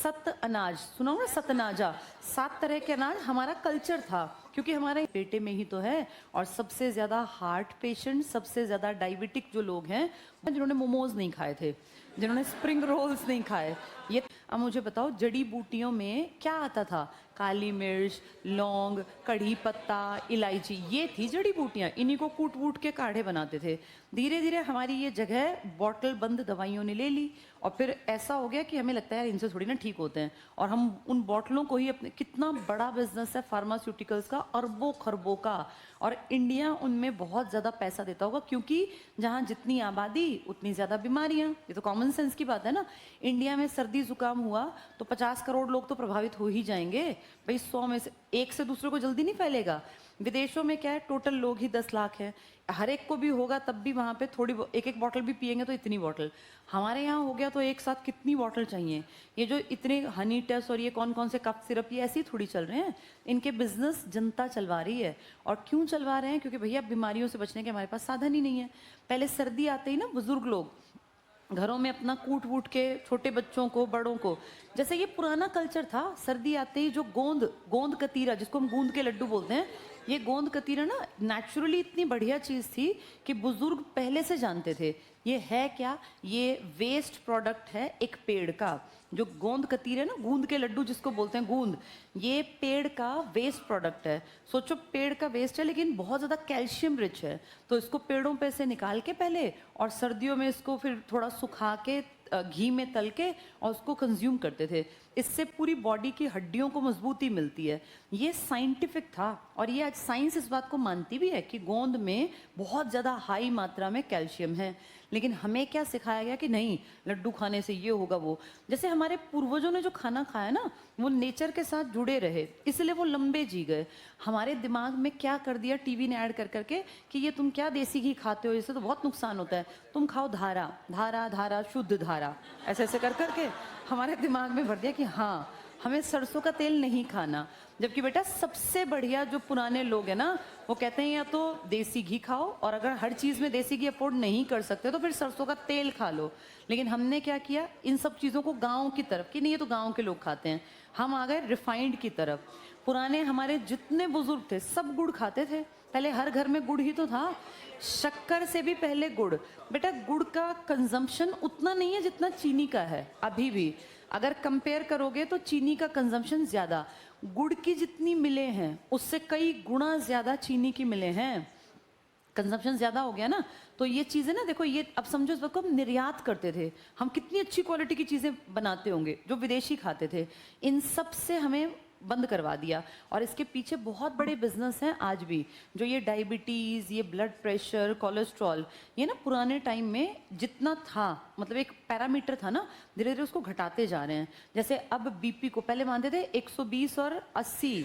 सत अनाज सुना होगा, सत अनाजा, 7 तरह के अनाज हमारा कल्चर था, क्योंकि हमारे पेटे में ही तो है। और सबसे ज्यादा हार्ट पेशेंट, सबसे ज्यादा डायबिटिक जो लोग हैं, जिन्होंने मोमोज नहीं खाए थे, जिन्होंने स्प्रिंग रोल्स नहीं खाए। ये अब मुझे बताओ, जड़ी बूटियों में क्या आता था? काली मिर्च, लौंग, कड़ी पत्ता, इलायची, ये थी जड़ी बूटियां। इन्हीं को कूट वूट के काढ़े बनाते थे। धीरे धीरे हमारी ये जगह बॉटल बंद दवाइयों ने ले ली, और फिर ऐसा हो गया कि हमें लगता है यार इनसे थोड़ी ना ठीक होते हैं, और हम उन बॉटलों को ही अपने, कितना बड़ा बिजनेस है फार्मास्यूटिकल्स का, अरबों खरबों का, और इंडिया उनमें बहुत ज़्यादा पैसा देता होगा, क्योंकि जहाँ जितनी आबादी उतनी ज़्यादा बीमारियाँ। ये तो कॉमन सेंस की बात है ना। इंडिया में सर्दी जुकाम हुआ तो 50 करोड़ लोग तो प्रभावित हो ही जाएंगे भाई। 100 में से एक से दूसरे को जल्दी नहीं फैलेगा। विदेशों में क्या है, टोटल लोग ही 10 लाख हैं, हर एक को भी होगा तब भी वहाँ पे थोड़ी एक एक बॉटल भी पियेंगे तो इतनी बॉटल। हमारे यहाँ हो गया तो एक साथ कितनी बॉटल चाहिए। ये जो इतने हनी टेस्ट और ये कौन कौन से कफ सिरप, ये ऐसे ही थोड़ी चल रहे हैं। इनके बिजनेस जनता चलवा रही है। और क्यों चलवा रहे हैं? क्योंकि भैया बीमारियों से बचने के हमारे पास साधन ही नहीं है। पहले सर्दी आते ही ना बुजुर्ग लोग घरों में अपना कूट वूट के छोटे बच्चों को, बड़ों को, जैसे ये पुराना कल्चर था, सर्दी आते ही जो गोंद गोंद कतीरा, जिसको हम गूंद के लड्डू बोलते हैं, ये गोंद कतीरा ना नेचुरली इतनी बढ़िया चीज़ थी कि बुजुर्ग पहले से जानते थे। ये है क्या? ये वेस्ट प्रोडक्ट है एक पेड़ का। जो गोंद कतीरे ना, गूंद के लड्डू जिसको बोलते हैं, गूंद, ये पेड़ का वेस्ट प्रोडक्ट है। सोचो, पेड़ का वेस्ट है लेकिन बहुत ज़्यादा कैल्शियम रिच है, तो इसको पेड़ों पे से निकाल के पहले, और सर्दियों में इसको फिर थोड़ा सुखा के घी में तल के और उसको कंज्यूम करते थे। इससे पूरी बॉडी की हड्डियों को मजबूती मिलती है। ये साइंटिफिक था, और ये आज साइंस इस बात को मानती भी है कि गोंद में बहुत ज़्यादा हाई मात्रा में कैल्शियम है। लेकिन हमें क्या सिखाया गया कि नहीं, लड्डू खाने से ये होगा वो। जैसे हमारे पूर्वजों ने जो खाना खाया ना, वो नेचर के साथ जुड़े रहे, इसलिए वो लंबे जी गए। हमारे दिमाग में क्या कर दिया टीवी ने ऐड कर करके कि ये तुम क्या देसी घी खाते हो, इससे तो बहुत नुकसान होता है, तुम खाओ धारा धारा धारा शुद्ध धारा, ऐसे ऐसे कर करके हमारे दिमाग में भर दिया कि हाँ हमें सरसों का तेल नहीं खाना। जबकि बेटा सबसे बढ़िया जो पुराने लोग हैं ना, वो कहते हैं या तो देसी घी खाओ, और अगर हर चीज़ में देसी घी अफोर्ड नहीं कर सकते तो फिर सरसों का तेल खा लो। लेकिन हमने क्या किया, इन सब चीज़ों को गाँव की तरफ, कि नहीं ये तो गाँव के लोग खाते हैं, हम आ गए रिफाइंड की तरफ। पुराने हमारे जितने बुजुर्ग थे सब गुड़ खाते थे। पहले हर घर में गुड़ ही तो था, शक्कर से भी पहले गुड़। बेटा गुड़ का कंजम्पशन उतना नहीं है जितना चीनी का है अभी भी। अगर कंपेयर करोगे तो चीनी का कंजम्पशन ज़्यादा, गुड़ की जितनी मिलें हैं उससे कई गुना ज़्यादा चीनी की मिलें हैं। कंजम्पशन ज़्यादा हो गया ना, तो ये चीज़ें ना, देखो ये अब समझो, इस वक्त को हम निर्यात करते थे, हम कितनी अच्छी क्वालिटी की चीज़ें बनाते होंगे जो विदेशी खाते थे। इन सब से हमें बंद करवा दिया, और इसके पीछे बहुत बड़े बिजनेस हैं आज भी। जो ये डायबिटीज़, ये ब्लड प्रेशर, कोलेस्ट्रॉल, ये ना पुराने टाइम में जितना था, मतलब एक पैरामीटर था ना, धीरे धीरे उसको घटाते जा रहे हैं। जैसे अब बीपी को पहले मानते थे 120 और 80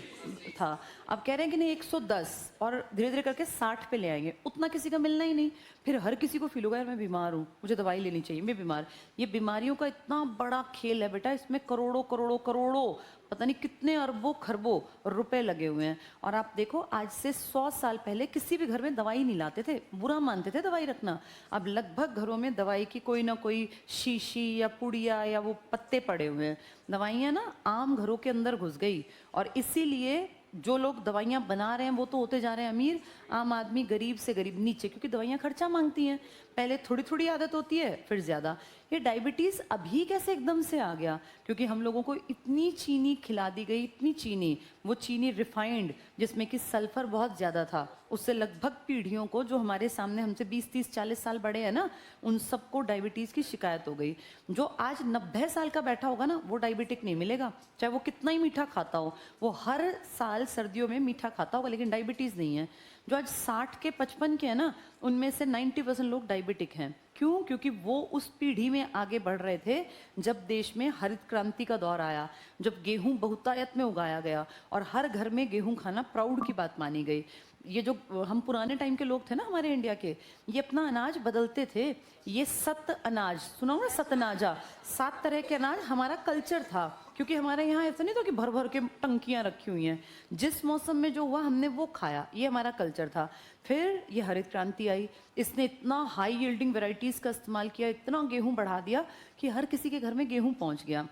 था, अब कह रहे हैं कि नहीं 110, और धीरे धीरे करके 60 पे ले आएंगे। उतना किसी का मिलना ही नहीं, फिर हर किसी को फील होगा यार मैं बीमार हूँ, मुझे दवाई लेनी चाहिए, मैं बीमार। ये बीमारियों का इतना बड़ा खेल है बेटा, इसमें करोड़ों करोड़ों करोड़ों, पता नहीं कितने अरबों खरबों रुपए लगे हुए हैं। और आप देखो, आज से 100 साल पहले किसी भी घर में दवाई नहीं लाते थे, बुरा मानते थे दवाई रखना। अब लगभग घरों में दवाई की कोई ना कोई शीशी या पुड़िया या वो पत्ते पड़े हुए हैं। दवाइयाँ ना आम घरों के अंदर घुस गई, और इसीलिए जो लोग दवाइयाँ बना रहे हैं वो तो होते जा रहे हैं अमीर, आम आदमी गरीब से गरीब नीचे, क्योंकि दवाइयाँ खर्चा मांगती हैं। पहले थोड़ी थोड़ी आदत होती है, फिर ज़्यादा। ये डायबिटीज़ अभी कैसे एकदम से आ गया? क्योंकि हम लोगों को इतनी चीनी खिला दी गई, इतनी चीनी, वो चीनी रिफाइंड जिसमें कि सल्फर बहुत ज़्यादा था, उससे लगभग पीढ़ियों को, जो हमारे सामने हमसे 20 30 40 साल बड़े हैं ना, उन सबको डायबिटीज़ की शिकायत हो गई। जो आज 90 साल का बैठा होगा ना, वो डायबिटिक नहीं मिलेगा, चाहे वो कितना ही मीठा खाता हो। वो हर साल सर्दियों में मीठा खाता होगा लेकिन डायबिटीज़ नहीं है। जो आज 60 के 55 के हैं ना, उनमें से 90% लोग डायबिटिक हैं। क्यों? क्योंकि वो उस पीढ़ी में आगे बढ़ रहे थे जब देश में हरित क्रांति का दौर आया, जब गेहूं बहुतायत में उगाया गया और हर घर में गेहूं खाना प्राउड की बात मानी गई। ये जो हम पुराने टाइम के लोग थे ना हमारे इंडिया के, ये अपना अनाज बदलते थे। ये सत अनाज सुना होगा, सत अनाजा, 7 तरह के अनाज हमारा कल्चर था। क्योंकि हमारे यहाँ ऐसा नहीं था कि भर भर के टंकियाँ रखी हुई हैं, जिस मौसम में जो हुआ हमने वो खाया, ये हमारा कल्चर था। फिर ये हरित क्रांति आई, इसने इतना हाई यील्डिंग वेराइटीज़ का इस्तेमाल किया, इतना गेहूँ बढ़ा दिया कि हर किसी के घर में गेहूँ पहुँच गया।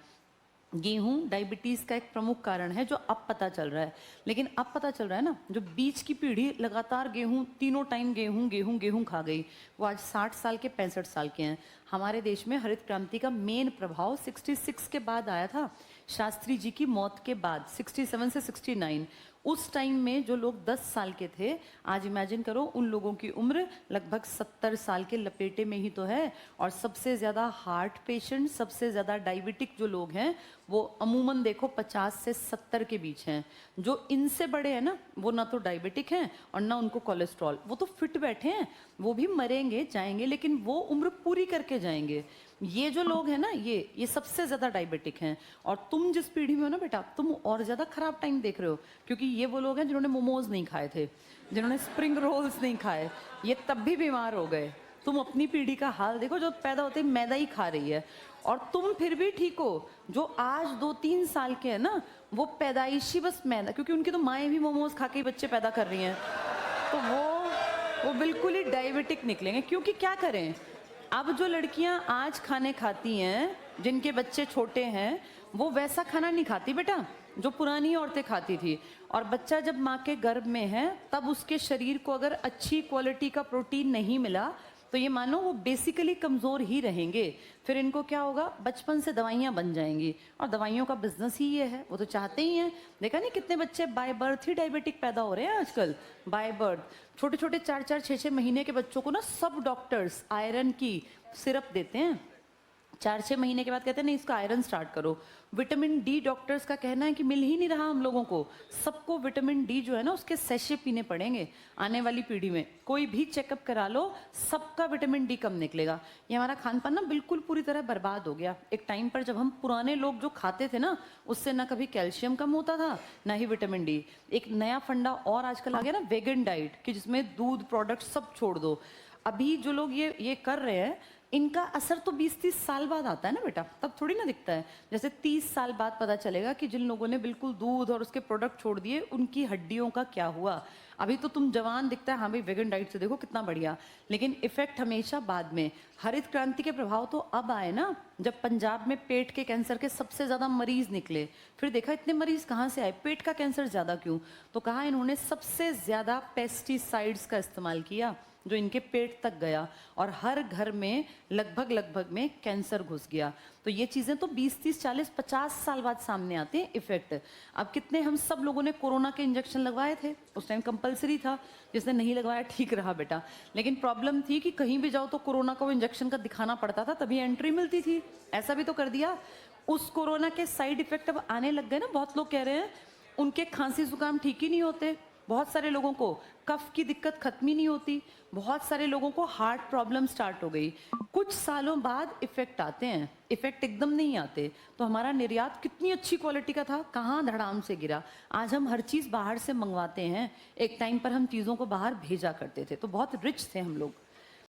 गेहूं डायबिटीज का एक प्रमुख कारण है जो अब पता चल रहा है। लेकिन अब पता चल रहा है ना, जो बीच की पीढ़ी लगातार गेहूं, तीनों टाइम गेहूं गेहूं गेहूं खा गई, वो आज 60 साल के 65 साल के हैं। हमारे देश में हरित क्रांति का मेन प्रभाव 66 के बाद आया था, शास्त्री जी की मौत के बाद, 67 से 69। उस टाइम में जो लोग 10 साल के थे, आज इमेजिन करो उन लोगों की उम्र लगभग 70 साल के लपेटे में ही तो है। और सबसे ज़्यादा हार्ट पेशेंट, सबसे ज़्यादा डायबिटिक जो लोग हैं वो अमूमन देखो 50 से 70 के बीच हैं। जो इनसे बड़े हैं ना, वो ना तो डायबिटिक हैं और ना उनको कोलेस्ट्रॉल, वो तो फिट बैठे हैं, वो भी मरेंगे जाएंगे लेकिन वो उम्र पूरी करके जाएंगे। ये जो लोग हैं ना, ये सबसे ज्यादा डायबिटिक हैं। और तुम जिस पीढ़ी में हो ना बेटा, तुम और ज्यादा खराब टाइम देख रहे हो, क्योंकि ये वो लोग हैं जिन्होंने मोमोज नहीं खाए थे, जिन्होंने स्प्रिंग रोल्स नहीं खाए, ये तब भी बीमार हो गए। तुम अपनी पीढ़ी का हाल देखो, जो पैदा होते ही मैदा ही खा रही है, और तुम फिर भी ठीक हो। जो आज 2-3 साल के हैं ना, वो पैदाइशी बस मैदा, क्योंकि उनकी तो माएँ भी मोमोज खा के ही बच्चे पैदा कर रही हैं, तो वो बिल्कुल ही डायबिटिक निकलेंगे। क्योंकि क्या करें, अब जो लड़कियां आज खाने खाती हैं, जिनके बच्चे छोटे हैं, वो वैसा खाना नहीं खाती बेटा जो पुरानी औरतें खाती थी। और बच्चा जब माँ के गर्भ में है, तब उसके शरीर को अगर अच्छी क्वालिटी का प्रोटीन नहीं मिला, तो ये मानो वो बेसिकली कमज़ोर ही रहेंगे। फिर इनको क्या होगा, बचपन से दवाइयाँ बन जाएंगी, और दवाइयों का बिजनेस ही ये है, वो तो चाहते ही हैं। देखा नहीं कितने बच्चे बाय बर्थ ही डायबिटिक पैदा हो रहे हैं आजकल, बाय बर्थ। छोटे छोटे 4-4, 6-6 महीने के बच्चों को ना सब डॉक्टर्स आयरन की सिरप देते हैं। 4-6 महीने के बाद कहते हैं नहीं, इसका आयरन स्टार्ट करो। विटामिन डी डॉक्टर्स का कहना है कि मिल ही नहीं रहा हम लोगों को। सबको विटामिन डी जो है ना, उसके सैशे पीने पड़ेंगे आने वाली पीढ़ी में। कोई भी चेकअप करा लो, सबका विटामिन डी कम निकलेगा। ये हमारा खान पान ना बिल्कुल पूरी तरह बर्बाद हो गया। एक टाइम पर जब हम पुराने लोग जो खाते थे ना, उससे ना कभी कैल्शियम कम होता था, ना ही विटामिन डी। एक नया फंडा और आजकल आ गया ना, वेगन डाइट, कि जिसमें दूध प्रोडक्ट सब छोड़ दो। अभी जो लोग ये कर रहे हैं, इनका असर तो 20-30 साल बाद आता है ना बेटा, तब थोड़ी ना दिखता है। जैसे 30 साल बाद पता चलेगा कि जिन लोगों ने बिल्कुल दूध और उसके प्रोडक्ट छोड़ दिए, उनकी हड्डियों का क्या हुआ। अभी तो तुम जवान दिखता है, हाँ भाई वेगन डाइट से देखो कितना बढ़िया, लेकिन इफेक्ट हमेशा बाद में। हरित क्रांति के प्रभाव तो अब आए ना, जब पंजाब में पेट के कैंसर के सबसे ज्यादा मरीज निकले। फिर देखा इतने मरीज कहाँ से आए, पेट का कैंसर ज्यादा क्यों, तो कहा इन्होंने सबसे ज्यादा पेस्टिसाइड्स का इस्तेमाल किया, जो इनके पेट तक गया, और हर घर में लगभग में कैंसर घुस गया। तो ये चीज़ें तो 20-30-40-50 साल बाद सामने आते हैं इफेक्ट। अब कितने हम सब लोगों ने कोरोना के इंजेक्शन लगवाए थे, उस टाइम कंपलसरी था, जिसने नहीं लगवाया ठीक रहा बेटा। लेकिन प्रॉब्लम थी कि कहीं भी जाओ तो कोरोना का वो इंजेक्शन का दिखाना पड़ता था, तभी एंट्री मिलती थी। ऐसा भी तो कर दिया। उस कोरोना के साइड इफेक्ट अब आने लग गए ना। बहुत लोग कह रहे हैं उनके खांसी जुकाम ठीक ही नहीं होते, बहुत सारे लोगों को कफ की दिक्कत खत्म ही नहीं होती, बहुत सारे लोगों को हार्ट प्रॉब्लम स्टार्ट हो गई। कुछ सालों बाद इफेक्ट आते हैं, इफेक्ट एकदम नहीं आते। तो हमारा निर्यात कितनी अच्छी क्वालिटी का था, कहाँ धड़ाम से गिरा। आज हम हर चीज़ बाहर से मंगवाते हैं, एक टाइम पर हम चीज़ों को बाहर भेजा करते थे, तो बहुत रिच थे हम लोग।